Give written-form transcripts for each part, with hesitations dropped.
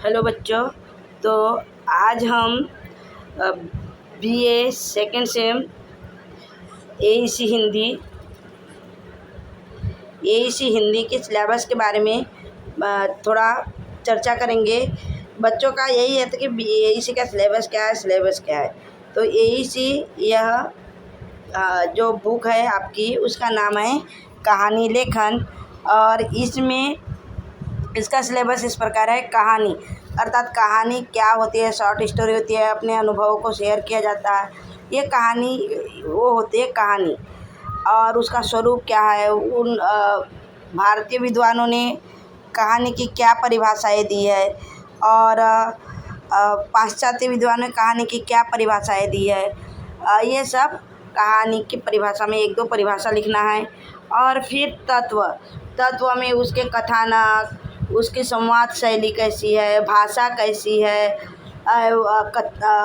Hello बच्चों। तो आज हम BA second same AEC Hindi के सिलेबस के बारे में थोड़ा चर्चा करेंगे। बच्चों का यही है कि एईसी का सिलेबस क्या है। तो एईसी यह जो बुक है आपकी, उसका नाम है कहानी लेखन। और इसमें इसका सिलेबस इस प्रकार है। कहानी अर्थात कहानी क्या होती है, शॉर्ट स्टोरी होती है, अपने अनुभवों को शेयर किया जाता है। ये कहानी वो होती है कहानी। और उसका स्वरूप क्या है, उन भारतीय विद्वानों ने कहानी की क्या परिभाषाएं दी है और पाश्चात्य विद्वानों ने कहानी की क्या परिभाषाएं दी है। ये सब कहानी की परिभाषा में एक दो परिभाषा लिखना है। और फिर तत्व में उसके कथानक, उसकी संवाद शैली कैसी है, भाषा कैसी है,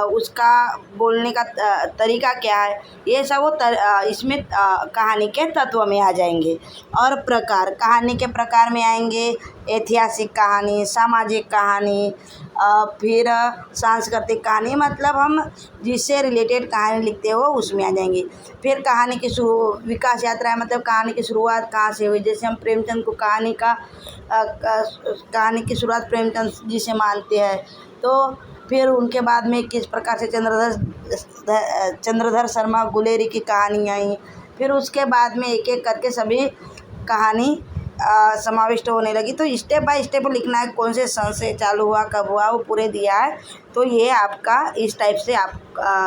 उसका बोलने का तरीका क्या है, ये सब वो इसमें कहानी के तत्व में आ जाएंगे। और प्रकार, कहानी के प्रकार में आएंगे ऐतिहासिक कहानी, सामाजिक कहानी, फिर सांस्कृतिक कहानी, मतलब हम जिससे रिलेटेड कहानी लिखते हो उसमें आ जाएंगे। फिर कहानी की विकास यात्रा है, मतलब कहानी की शुरुआत कहाँ से हुई। जैसे हम प्रेमचंद को कहानी की शुरुआत प्रेमचंद जी से मानते हैं, तो फिर उनके बाद में किस प्रकार से चंद्रधर शर्मा गुलेरी की कहानी आई। फिर उसके बाद में एक एक करके सभी कहानी समाविष्ट होने लगी। तो स्टेप बाय स्टेप लिखना है, कौन से सन से चालू हुआ, कब हुआ, वो पूरे दिया है। तो ये आपका इस टाइप से आप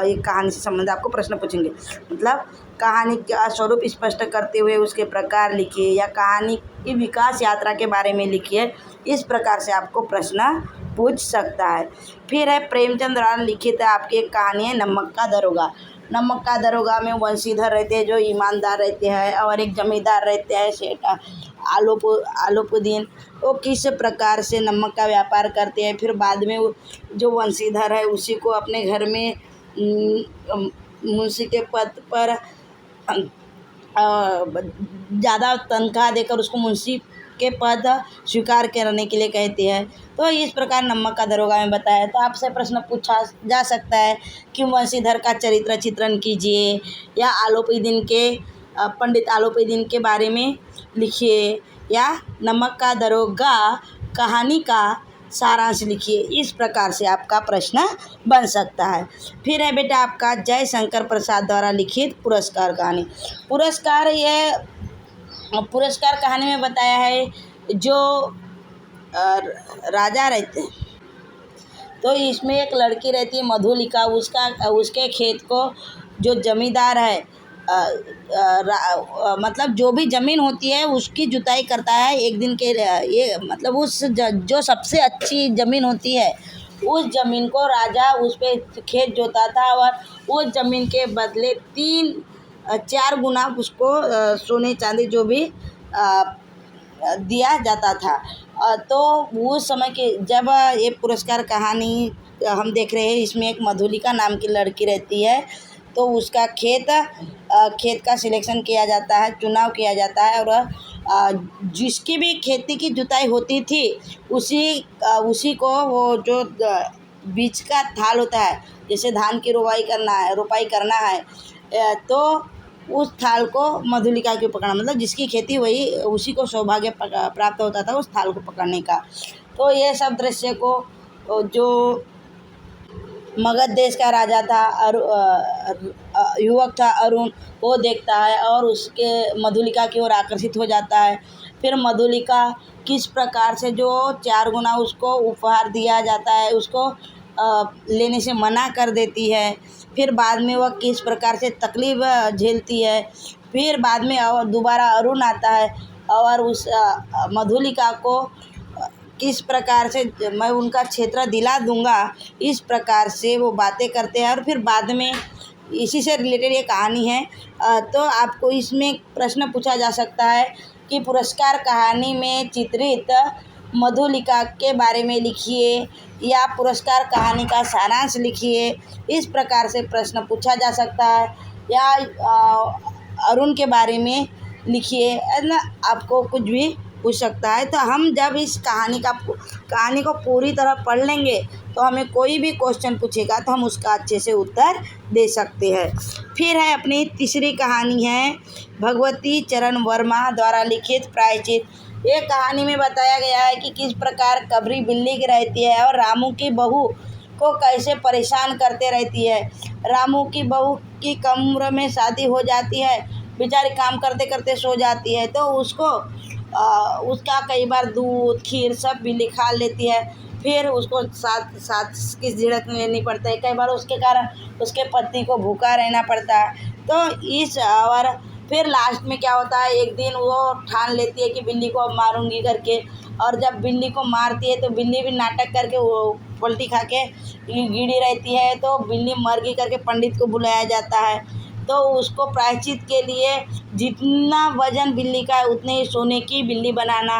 ये कहानी से संबंधित आपको प्रश्न पूछेंगे। मतलब कहानी का स्वरूप स्पष्ट करते हुए उसके प्रकार लिखिए, या कहानी की विकास यात्रा के बारे में लिखिए। इस प्रकार से आपको प्रश्न पूछ सकता है। फिर है प्रेमचंद द्वारा लिखित आपकी एक कहानी है नमक का दरोगा। नमक का दरोगा में वंशीधर रहते हैं जो ईमानदार रहते हैं, और एक जमींदार रहते हैं सेठ आलोपुद्दीन। वो किस प्रकार से नमक का व्यापार करते हैं। फिर बाद में वो जो वंशीधर है उसी को अपने घर में मुंशी के पद पर ज़्यादा तनख्वाह देकर उसको मुंशी के पद स्वीकार करने के लिए कहते हैं। तो इस प्रकार नमक का दरोगा में बताया। तो आपसे प्रश्न पूछा जा सकता है कि वंशीधर का चरित्र चित्रण कीजिए, या पंडित आलोपुद्दीन के बारे में लिखिए, या नमक का दरोगा कहानी का सारांश लिखिए। इस प्रकार से आपका प्रश्न बन सकता है। फिर है बेटा आपका जयशंकर प्रसाद द्वारा लिखित पुरस्कार कहानी। पुरस्कार कहानी में बताया है जो राजा रहते हैं, तो इसमें एक लड़की रहती है मधुलिका। उसके खेत को जो जमींदार है मतलब जो भी ज़मीन होती है उसकी जुताई करता है एक दिन के ये, मतलब जो सबसे अच्छी ज़मीन होती है उस ज़मीन को राजा उस पर खेत जोता था, और उस ज़मीन के बदले 4 गुना उसको सोने चांदी जो भी दिया जाता था। तो उस समय के जब ये पुरस्कार कहानी हम देख रहे हैं, इसमें एक मधुलिका नाम की लड़की रहती है। तो उसका खेत का सिलेक्शन किया जाता है, चुनाव किया जाता है, और जिसकी भी खेती की जुताई होती थी उसी को वो जो बीच का थाल होता है, जैसे धान की रोपाई करना है, तो उस थाल को मधुलिका की पकड़ना, मतलब जिसकी खेती उसी को सौभाग्य प्राप्त होता था उस थाल को पकड़ने का। तो ये सब दृश्य को जो मगध देश का राजा था युवक था अरुण, वो देखता है और उसके मधुलिका की ओर आकर्षित हो जाता है। फिर मधुलिका किस प्रकार से जो 4 गुना उसको उपहार दिया जाता है उसको लेने से मना कर देती है। फिर बाद में वह किस प्रकार से तकलीफ झेलती है। फिर बाद में दोबारा अरुण आता है और उस मधुलिका को किस प्रकार से मैं उनका क्षेत्र दिला दूंगा, इस प्रकार से वो बातें करते हैं। और फिर बाद में इसी से रिलेटेड ये कहानी है। तो आपको इसमें प्रश्न पूछा जा सकता है कि पुरस्कार कहानी में चित्रित मधुलिका के बारे में लिखिए, या पुरस्कार कहानी का सारांश लिखिए। इस प्रकार से प्रश्न पूछा जा सकता है। या अरुण के बारे में लिखिए, है ना। आपको कुछ भी पूछ सकता है। तो हम जब इस कहानी को पूरी तरह पढ़ लेंगे तो हमें कोई भी क्वेश्चन पूछेगा तो हम उसका अच्छे से उत्तर दे सकते हैं। फिर है अपनी तीसरी कहानी है भगवती चरण वर्मा द्वारा लिखित प्रायश्चित। ये कहानी में बताया गया है कि किस प्रकार कबरी बिल्ली की रहती है और रामू की बहू को कैसे परेशान करते रहती है। रामू की बहू की कम उम्र में शादी हो जाती है, बेचारी काम करते करते सो जाती है, तो उसका कई बार दूध खीर सब बिल्ली खा लेती है। फिर उसको साथ साथ की झिड़क लेनी पड़ता है, कई बार उसके कारण उसके पति को भूखा रहना पड़ता है। तो और फिर लास्ट में क्या होता है, एक दिन वो ठान लेती है कि बिल्ली को अब मारूंगी करके, और जब बिल्ली को मारती है तो बिल्ली भी नाटक करके वो पलटी खा के गिरी रहती है। तो बिल्ली मर गई करके पंडित को बुलाया जाता है। तो उसको प्रायश्चित के लिए जितना वजन बिल्ली का है उतने ही सोने की बिल्ली बनाना।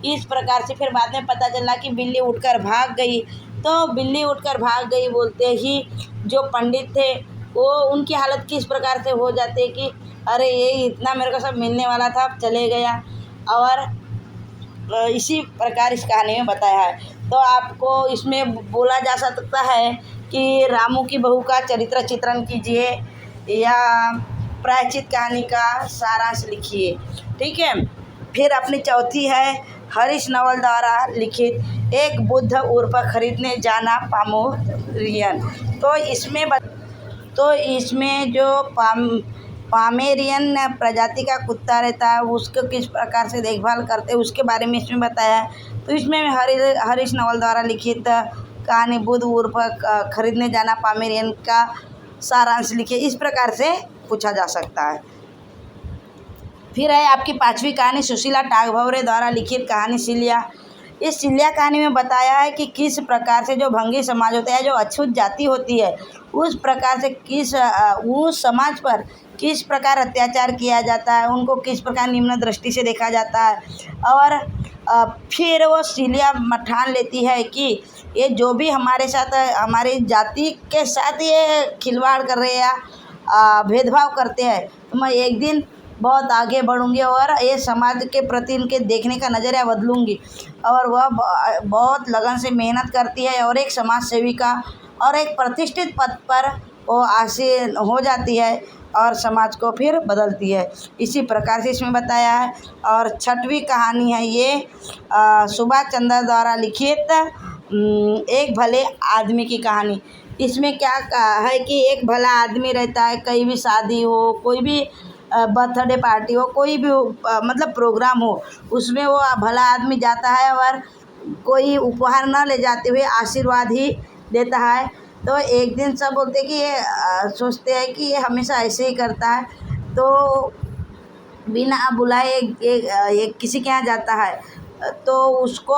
इस प्रकार से फिर बाद में पता चला कि बिल्ली उठकर भाग गई। तो बिल्ली उठकर भाग गई बोलते ही जो पंडित थे वो उनकी हालत किस प्रकार से हो जाती है कि अरे ये इतना मेरे को सब मिलने वाला था, अब चले गया। और इसी प्रकार इस कहानी में बताया है। तो आपको इसमें बोला जा सकता है कि रामू की बहू का चरित्र चित्रण कीजिए या प्रायश्चित कहानी का सारांश लिखिए। ठीक है। फिर अपनी चौथी है हरीश नवल द्वारा लिखित एक बुद्ध उर्फ खरीदने जाना पामेरियन। तो इसमें जो पामेरियन प्रजाति का कुत्ता रहता है उसको किस प्रकार से देखभाल करते हैं उसके बारे में इसमें बताया है। तो इसमें हरीश नवल द्वारा लिखित कहानी बुद्ध उर्फ खरीदने जाना पामेरियन का सारांश लिखिए, इस प्रकार से पूछा जा सकता है। फिर है आपकी पांचवी कहानी सुशीला टागभवरे द्वारा लिखित कहानी सिलिया। इस सिलिया कहानी में बताया है कि किस प्रकार से जो भंगी समाज होता है, जो अछूत जाति होती है, उस प्रकार से उस समाज पर किस प्रकार अत्याचार किया जाता है, उनको किस प्रकार निम्न दृष्टि से देखा जाता है। और फिर वो सिलिया ठान लेती है कि ये जो भी हमारे साथ हमारी जाति के साथ ये खिलवाड़ कर रहे हैं या भेदभाव करते हैं, तो मैं एक दिन बहुत आगे बढ़ूंगी और ये समाज के प्रति इनके देखने का नज़रिया बदलूंगी। और वह बहुत लगन से मेहनत करती है और एक समाज सेविका और एक प्रतिष्ठित पद पर वो आसीन हो जाती है और समाज को फिर बदलती है। इसी प्रकार से इसमें बताया है। और छठवीं कहानी है ये सुभाष चंद्र द्वारा लिखित एक भले आदमी की कहानी। इसमें क्या है कि एक भला आदमी रहता है, कहीं भी शादी हो, कोई भी बर्थडे पार्टी हो, कोई भी मतलब प्रोग्राम हो, उसमें वो भला आदमी जाता है और कोई उपहार न ले जाते हुए आशीर्वाद ही देता है। तो एक दिन सब बोलते हैं कि ये सोचते हैं कि ये हमेशा ऐसे ही करता है, तो बिना बुलाए एक किसी के यहाँ जाता है तो उसको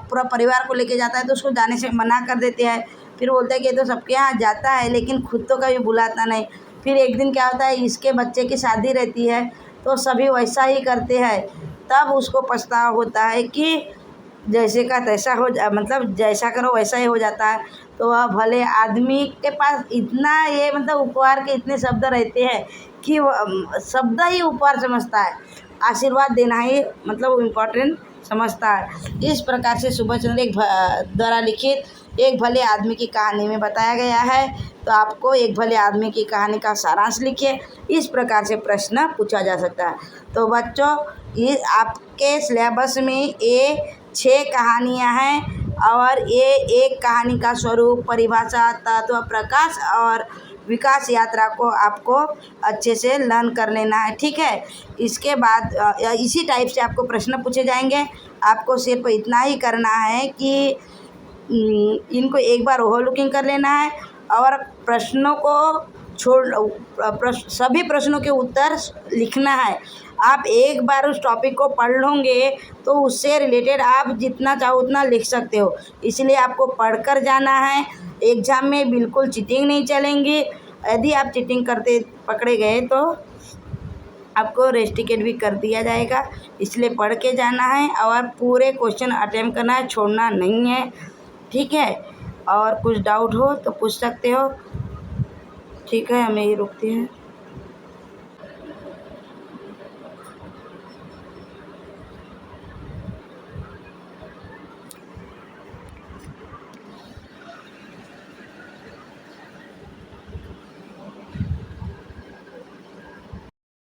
पूरा परिवार को लेके जाता है, तो उसको जाने से मना कर देते हैं। फिर बोलते हैं कि ये तो सबके यहाँ जाता है लेकिन खुद तो कभी बुलाता नहीं। फिर एक दिन क्या होता है, इसके बच्चे की शादी रहती है तो सभी वैसा ही करते हैं। तब उसको पछतावा होता है कि जैसे का तैसा मतलब जैसा करो वैसा ही हो जाता है। तो वह भले आदमी के पास इतना ये मतलब उपहार के इतने शब्द रहते हैं कि वह शब्द ही उपहार समझता है, आशीर्वाद देना ही मतलब इम्पोर्टेंट समझता है। इस प्रकार से सुभाष चंद्र द्वारा लिखित एक भले आदमी की कहानी में बताया गया है। तो आपको एक भले आदमी की कहानी का सारांश लिखिए, इस प्रकार से प्रश्न पूछा जा सकता है। तो बच्चों ये आपके सिलेबस में ये 6 कहानियाँ हैं और ये एक कहानी का स्वरूप, परिभाषा, तत्व, प्रकाश और विकास यात्रा को आपको अच्छे से लर्न कर लेना है। ठीक है। इसके बाद इसी टाइप से आपको प्रश्न पूछे जाएंगे। आपको सिर्फ इतना ही करना है कि इनको एक बार ओवर लुकिंग कर लेना है और प्रश्नों को सभी प्रश्नों के उत्तर लिखना है। आप एक बार उस टॉपिक को पढ़ लोगे तो उससे रिलेटेड आप जितना चाहो उतना लिख सकते हो। इसलिए आपको पढ़कर जाना है। एग्ज़ाम में बिल्कुल चीटिंग नहीं चलेंगी। यदि आप चीटिंग करते पकड़े गए तो आपको रेस्टिकेट भी कर दिया जाएगा। इसलिए पढ़ के जाना है और पूरे क्वेश्चन अटेम्प्ट करना है, छोड़ना नहीं है। ठीक है। और कुछ डाउट हो तो पूछ सकते हो। ठीक है, हमें ये रुकती है।